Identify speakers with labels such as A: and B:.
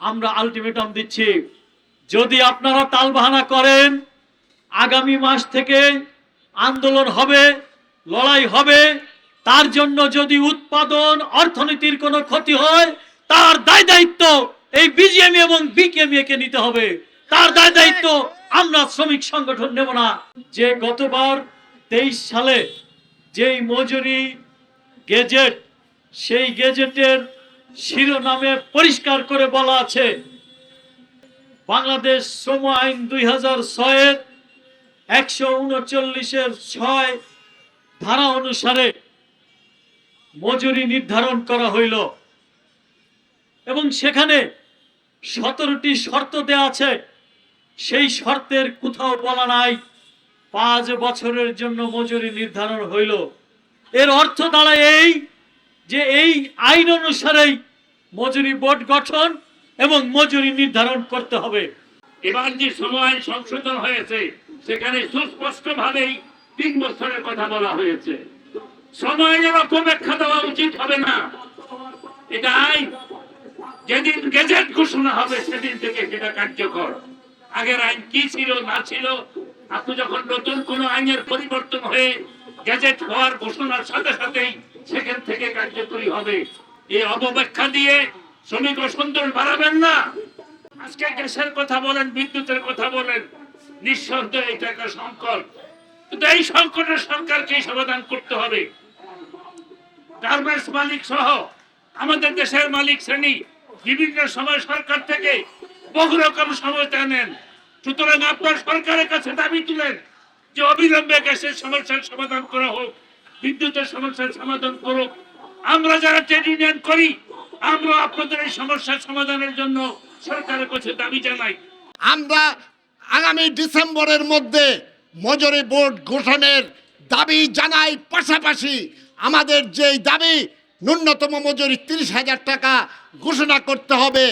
A: আমরা আলটিমেটাম দিচ্ছি, যদি আপনারা টালবাহানা করেন আগামী মাস থেকে আন্দোলন হবে, লড়াই হবে। তার জন্য যদি উৎপাদন অর্থনীতির কোনো ক্ষতি হয় তার দায় দায়িত্ব এই বিজিএমই এবং বিকেএমই কে নিতে হবে। তার দায় দায়িত্ব আমরা শ্রমিক সংগঠন নেব না। যে গতবার 23 সালে যেই মজুরি গেজেট, সেই গেজেটের শিরোনামে পরিষ্কার করে বলা আছে বাংলাদেশ শ্রম আইন 2006-এর 139-এর 6 ধারা অনুসারে মজুরি নির্ধারণ করা হইল এবং সেখানে 17টি শর্ত দেয়া আছে। সেই শর্তের কোথাও বলা নাই 5 বছরের জন্য মজুরি নির্ধারণ হইল। এর অর্থ দাঁড়ায় এই যে এই আইন অনুসারেই মজুরি বোর্ড গঠন এবং মজুরি নির্ধারণ করতে হবে।
B: এবার যে সময় সংশোধন হয়েছে সেখানে সুস্পষ্টভাবেই 3 বছরের কথা বলা হয়েছে। সময়ের অপব্যাখ্যা দেওয়া উচিত হবে না। এটা আইন, যেদিন গেজেট ঘোষণা হবে সেদিন থেকে সেটা কার্যকর। আগের আইন কি ছিল না ছিল, আপনি যখন নতুন কোন আইনের পরিবর্তন হয়ে গেজেট হওয়ার ঘোষণার সাথে সাথেই সেখান থেকে কার্যকরী হবে। এই অপব্যাখ্যা দিয়ে শ্রমিক অসন্তোষ বাড়াবেন না। আজকে গ্যাসের কথা বলেন, বিদ্যুতের কথা বলেন, নিঃসন্দেহে এটা একটা সংকট, কিন্তু এই সংকটের সরকারকে সমাধান করতে হবে। গার্মেন্টস মালিক সহ আমাদের দেশের মালিক শ্রেণী বিভিন্ন সময় সরকার থেকে বহু রকম সমস্যা নেন। সুতরাং আপনার সরকারের কাছে দাবি তুলেন যে অবিলম্বে গ্যাসের সমস্যার সমাধান করা হোক, বিদ্যুতের সমস্যার সমাধান করুক। আমরা যারা ট্রেড ইউনিয়ন করি আমরা আপনাদের এই সমস্যার সমাধানের জন্য সরকারের কাছে দাবি জানাই।
C: আমরা আগামী ডিসেম্বরের মধ্যে মজুরি বোর্ড গঠনের দাবি জানাই। পাশাপাশি আমাদের যেই দাবি ন্যূনতম মজুরি 30,000 টাকা ঘোষণা করতে হবে।